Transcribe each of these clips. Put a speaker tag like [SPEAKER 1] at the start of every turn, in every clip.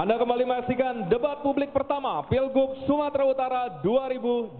[SPEAKER 1] Anda kembali menyaksikan debat publik pertama Pilgub Sumatera Utara 2018.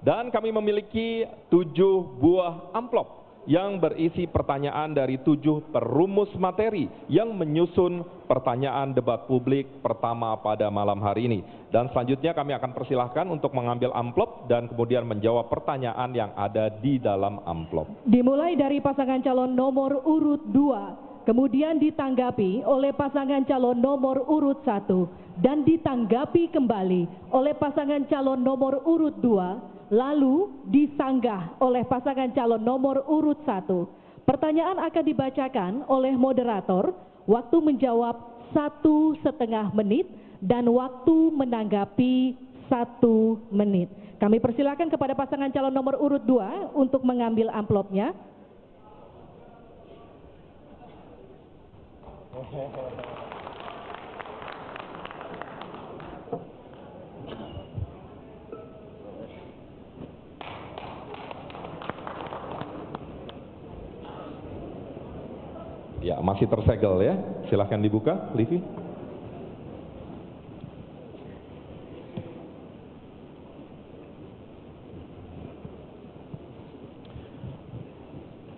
[SPEAKER 1] Dan kami memiliki 7 buah amplop yang berisi pertanyaan dari 7 perumus materi yang menyusun pertanyaan debat publik pertama pada malam hari ini. Dan selanjutnya kami akan persilahkan untuk mengambil amplop dan kemudian menjawab pertanyaan yang ada di dalam amplop.
[SPEAKER 2] Dimulai dari pasangan calon nomor urut 2, kemudian ditanggapi oleh pasangan calon nomor urut 1, dan ditanggapi kembali oleh pasangan calon nomor urut 2, lalu disanggah oleh pasangan calon nomor urut 1. Pertanyaan akan dibacakan oleh moderator, waktu menjawab 1,5 menit dan waktu menanggapi 1 menit. Kami persilakan kepada pasangan calon nomor urut 2 untuk mengambil amplopnya.
[SPEAKER 1] Ya, masih tersegel ya. Silahkan dibuka, Livi.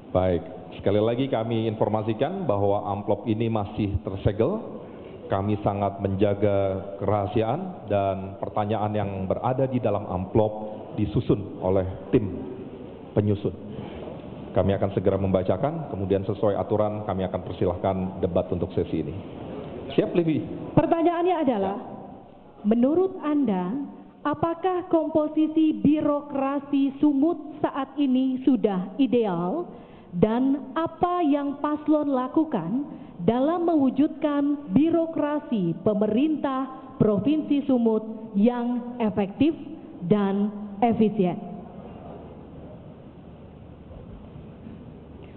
[SPEAKER 1] Baik, sekali lagi kami informasikan bahwa amplop ini masih tersegel. Kami sangat menjaga kerahasiaan dan pertanyaan yang berada di dalam amplop disusun oleh tim penyusun. Kami akan segera membacakan, kemudian sesuai aturan kami akan persilahkan debat untuk sesi ini. Siap, Livi?
[SPEAKER 2] Pertanyaannya adalah, menurut Anda, apakah komposisi birokrasi Sumut saat ini sudah ideal? Dan apa yang paslon lakukan dalam mewujudkan birokrasi pemerintah Provinsi Sumut yang efektif dan efisien?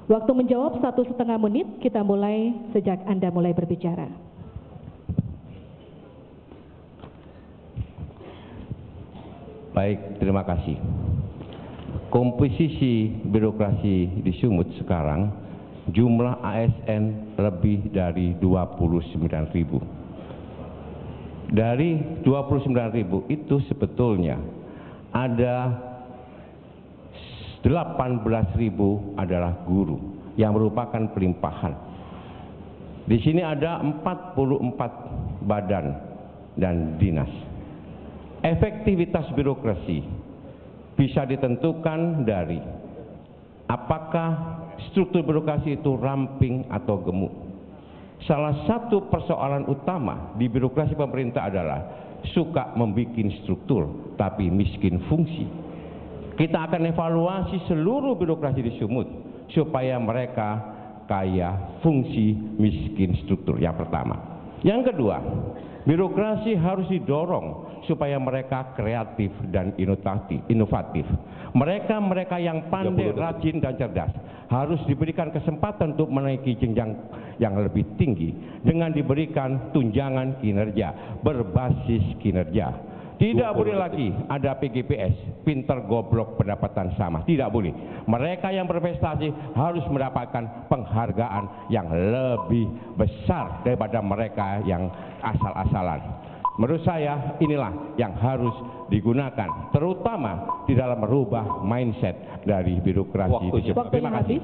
[SPEAKER 2] Waktu menjawab 1,5 menit, kita mulai sejak Anda mulai berbicara.
[SPEAKER 3] Baik, terima kasih. Komposisi birokrasi di Sumut sekarang, jumlah ASN lebih dari 29.000. Dari 29.000 itu sebetulnya ada 18.000 adalah guru yang merupakan pelimpahan. Di sini ada 44 badan dan dinas. Efektivitas birokrasi bisa ditentukan dari apakah struktur birokrasi itu ramping atau gemuk. Salah satu persoalan utama di birokrasi pemerintah adalah suka membuat struktur tapi miskin fungsi. Kita akan evaluasi seluruh birokrasi di Sumut supaya mereka kaya fungsi, miskin struktur. Yang pertama. Yang kedua, birokrasi harus didorong supaya mereka kreatif dan inovatif. Mereka yang pandai, rajin dan cerdas harus diberikan kesempatan untuk menaiki jenjang yang lebih tinggi dengan diberikan tunjangan kinerja berbasis kinerja. Tidak boleh lagi ada PGPS, pinter goblok pendapatan sama. Tidak boleh. Mereka yang berprestasi harus mendapatkan penghargaan yang lebih besar daripada mereka yang asal-asalan. Menurut saya inilah yang harus digunakan, terutama di dalam merubah mindset dari birokrasi. Terima kasih.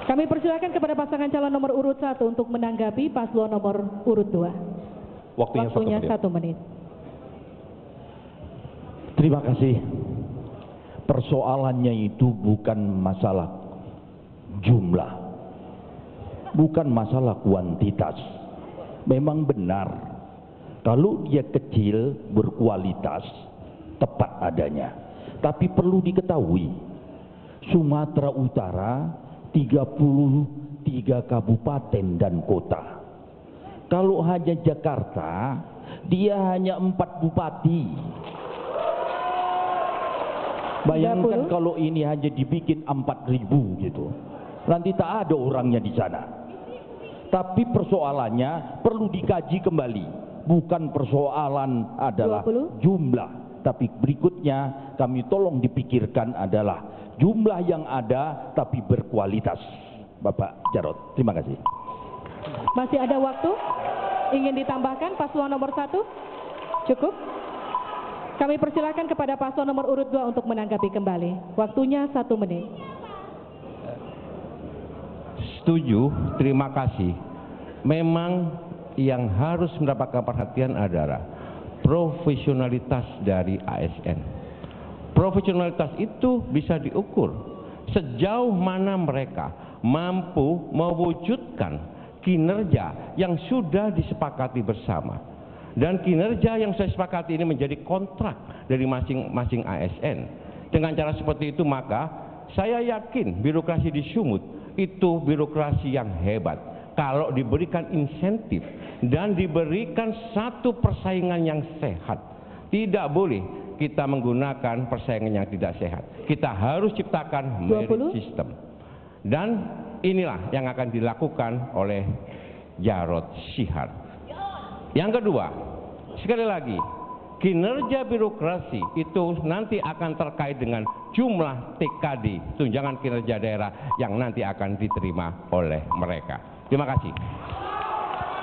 [SPEAKER 2] Kami persilakan kepada pasangan calon nomor urut 1 untuk menanggapi paslon nomor urut 2. Waktunya 1 menit.
[SPEAKER 4] Terima kasih. Persoalannya itu bukan masalah jumlah, bukan masalah kuantitas. Memang benar, kalau dia kecil berkualitas, tepat adanya. Tapi perlu diketahui, Sumatera Utara 33 kabupaten dan kota. Kalau hanya Jakarta, dia hanya 4 bupati. Bayangkan kalau ini hanya dibikin 4.000 gitu. Nanti tak ada orangnya di sana. Tapi persoalannya perlu dikaji kembali. Bukan persoalan adalah jumlah. Tapi berikutnya kami tolong dipikirkan adalah jumlah yang ada tapi berkualitas. Bapak Jarod, terima kasih.
[SPEAKER 2] Masih ada waktu? Ingin ditambahkan paslon nomor 1? Cukup? Kami persilakan kepada paslon nomor urut 2 untuk menanggapi kembali. Waktunya 1 menit.
[SPEAKER 3] Setuju, terima kasih. Memang yang harus mendapatkan perhatian adalah profesionalitas dari ASN. Profesionalitas itu bisa diukur sejauh mana mereka mampu mewujudkan kinerja yang sudah disepakati bersama. Dan kinerja yang saya sepakati ini menjadi kontrak dari masing-masing ASN. Dengan cara seperti itu maka saya yakin birokrasi di Sumut itu birokrasi yang hebat. Kalau diberikan insentif dan diberikan satu persaingan yang sehat. Tidak boleh kita menggunakan persaingan yang tidak sehat. Kita harus ciptakan merit system. Dan inilah yang akan dilakukan oleh Jarod Shihab. Yang kedua, sekali lagi, kinerja birokrasi itu nanti akan terkait dengan jumlah TKD, tunjangan kinerja daerah yang nanti akan diterima oleh mereka. Terima kasih.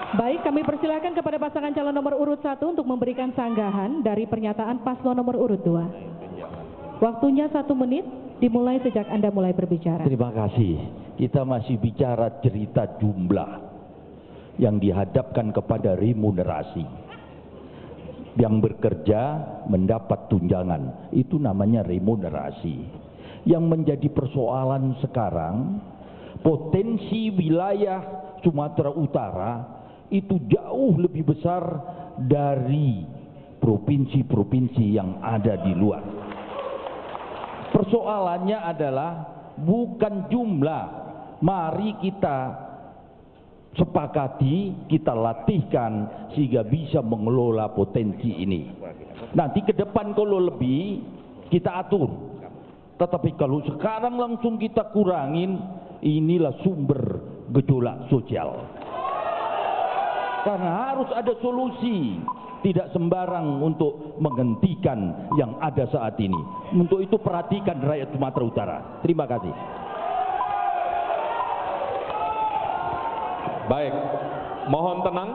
[SPEAKER 2] Baik, kami persilakan kepada pasangan calon nomor urut 1 untuk memberikan sanggahan dari pernyataan paslon nomor urut 2. Waktunya 1 menit, dimulai sejak Anda mulai berbicara.
[SPEAKER 4] Terima kasih. Kita masih bicara cerita jumlah yang dihadapkan kepada remunerasi. Yang bekerja mendapat tunjangan, itu namanya remunerasi. Yang menjadi persoalan sekarang, potensi wilayah Sumatera Utara itu jauh lebih besar dari provinsi-provinsi yang ada di luar. Persoalannya adalah bukan jumlah. Mari kita sepakati, kita latihkan sehingga bisa mengelola potensi ini. Nanti ke depan kalau lebih kita atur. Tetapi kalau sekarang langsung kita kurangin, inilah sumber gejolak sosial. Karena harus ada solusi, tidak sembarang untuk menghentikan yang ada saat ini. Untuk itu perhatikan rakyat Sumatera Utara. Terima kasih.
[SPEAKER 1] Baik, mohon tenang,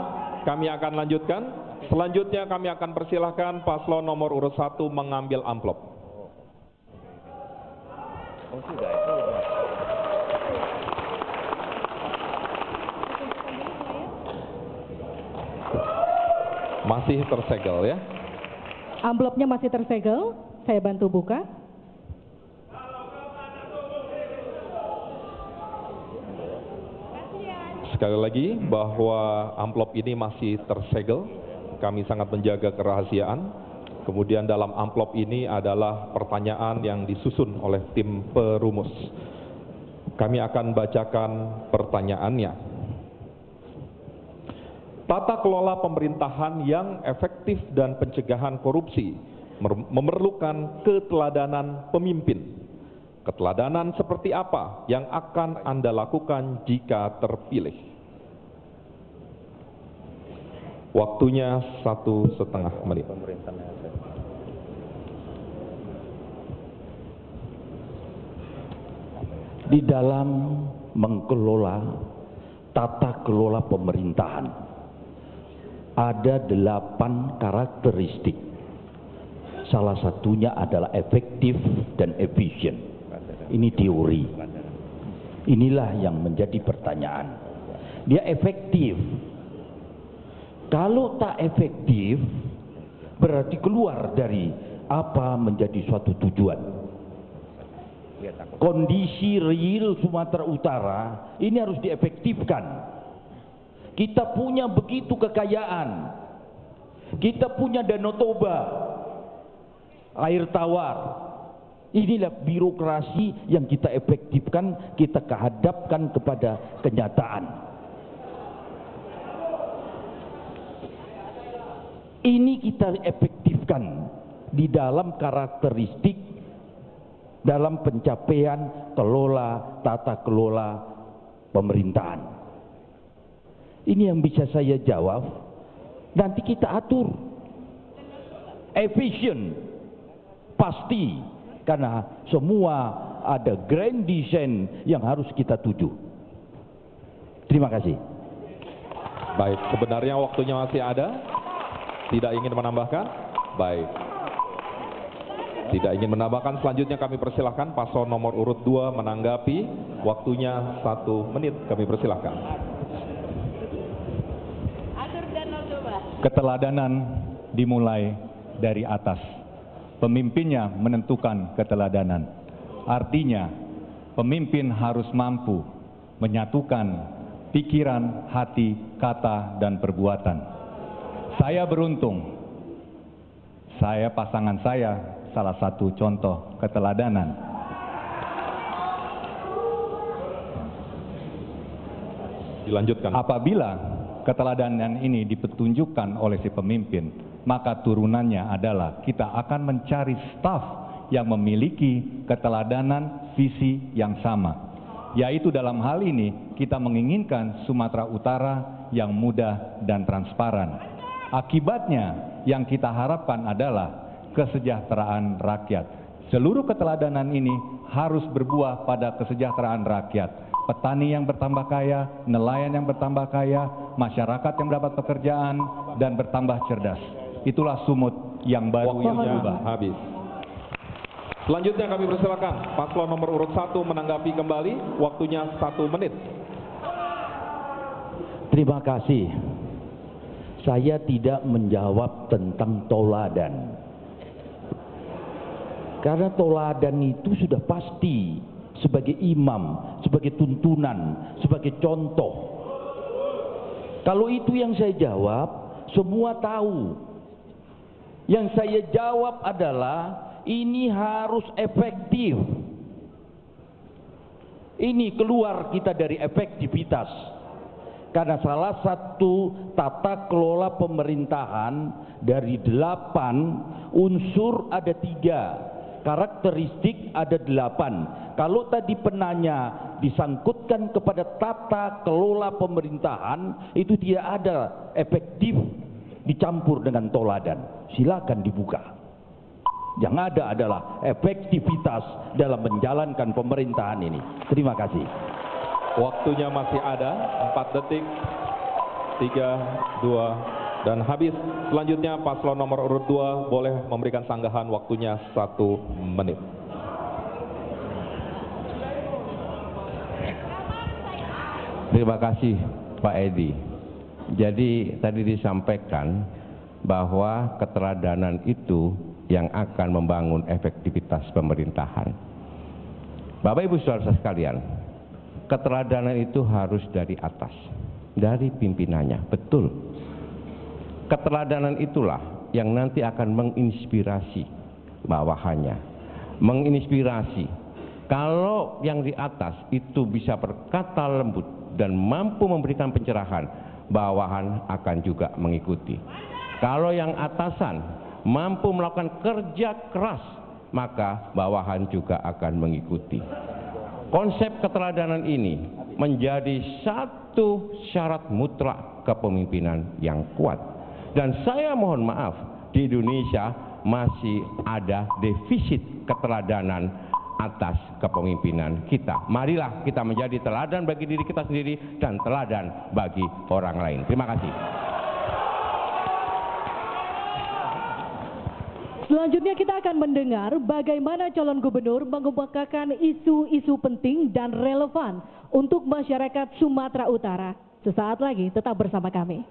[SPEAKER 1] kami akan lanjutkan. Selanjutnya kami akan persilahkan paslon nomor urut 1 mengambil amplop. Masih tersegel ya?
[SPEAKER 2] Amplopnya masih tersegel, saya bantu buka.
[SPEAKER 1] Sekali lagi bahwa amplop ini masih tersegel, kami sangat menjaga kerahasiaan. Kemudian dalam amplop ini adalah pertanyaan yang disusun oleh tim perumus. Kami akan bacakan pertanyaannya. Tata kelola pemerintahan yang efektif dan pencegahan korupsi memerlukan keteladanan pemimpin. Keteladanan seperti apa yang akan Anda lakukan jika terpilih? Waktunya 1,5 menit.
[SPEAKER 4] Di dalam mengelola tata kelola pemerintahan ada 8 karakteristik. Salah satunya adalah efektif dan efisien. Ini teori. Inilah yang menjadi pertanyaan. Dia efektif. Kalau tak efektif, berarti keluar dari apa menjadi suatu tujuan. Kondisi real Sumatera Utara ini harus diefektifkan. Kita punya begitu kekayaan. Kita punya Danau Toba, air tawar. Inilah birokrasi yang kita efektifkan, kita kehadapkan kepada kenyataan. Ini kita efektifkan di dalam karakteristik dalam pencapaian tata kelola pemerintahan. Ini yang bisa saya jawab. Nanti kita atur. Efisien pasti, karena semua ada grand design yang harus kita tuju. Terima kasih.
[SPEAKER 1] Baik, sebenarnya waktunya masih ada. Tidak ingin menambahkan? Baik. Tidak ingin menambahkan, selanjutnya kami persilahkan paslon nomor urut 2 menanggapi. Waktunya 1 menit, kami persilahkan.
[SPEAKER 5] Keteladanan dimulai dari atas. Pemimpinnya menentukan keteladanan. Artinya, pemimpin harus mampu menyatukan pikiran, hati, kata, dan perbuatan. Saya beruntung, pasangan saya salah satu contoh keteladanan.
[SPEAKER 1] Dilanjutkan.
[SPEAKER 5] Apabila keteladanan ini dipetunjukkan oleh si pemimpin, maka turunannya adalah kita akan mencari staf yang memiliki keteladanan visi yang sama. Yaitu dalam hal ini kita menginginkan Sumatera Utara yang mudah dan transparan. Akibatnya yang kita harapkan adalah kesejahteraan rakyat. Seluruh keteladanan ini harus berbuah pada kesejahteraan rakyat. Petani yang bertambah kaya, nelayan yang bertambah kaya, masyarakat yang mendapat pekerjaan dan bertambah cerdas. Itulah Sumut yang baru yang berubah.
[SPEAKER 1] Habis. Selanjutnya kami persilakan paslon nomor urut 1 menanggapi kembali. Waktunya 1 menit.
[SPEAKER 4] Terima kasih. Saya tidak menjawab tentang toladan. Karena toladan itu sudah pasti sebagai imam, sebagai tuntunan, sebagai contoh. Kalau itu yang saya jawab, semua tahu. Yang saya jawab adalah ini harus efektif. Ini keluar kita dari efektivitas. Karena salah satu tata kelola pemerintahan dari 8 unsur ada 3, karakteristik ada 8. Kalau tadi penanya disangkutkan kepada tata kelola pemerintahan, itu tidak ada efektif dicampur dengan toladan. Silakan dibuka. Yang ada adalah efektivitas dalam menjalankan pemerintahan ini. Terima kasih.
[SPEAKER 1] Waktunya masih ada 4 detik. 3, 2, dan habis. Selanjutnya paslon nomor urut 2 boleh memberikan sanggahan, waktunya 1 menit.
[SPEAKER 3] Terima kasih Pak Edi. Jadi tadi disampaikan bahwa keteladanan itu yang akan membangun efektivitas pemerintahan. Bapak Ibu Saudara sekalian, keteladanan itu harus dari atas, dari pimpinannya, betul. Keteladanan itulah yang nanti akan menginspirasi bawahannya, menginspirasi. Kalau yang di atas itu bisa berkata lembut dan mampu memberikan pencerahan, bawahan akan juga mengikuti. Kalau yang atasan mampu melakukan kerja keras, maka bawahan juga akan mengikuti. Konsep keteladanan ini menjadi satu syarat mutlak kepemimpinan yang kuat. Dan saya mohon maaf, di Indonesia masih ada defisit keteladanan atas kepemimpinan kita. Marilah kita menjadi teladan bagi diri kita sendiri dan teladan bagi orang lain. Terima kasih.
[SPEAKER 2] Selanjutnya kita akan mendengar bagaimana calon gubernur mengemukakan isu-isu penting dan relevan untuk masyarakat Sumatera Utara. Sesaat lagi tetap bersama kami.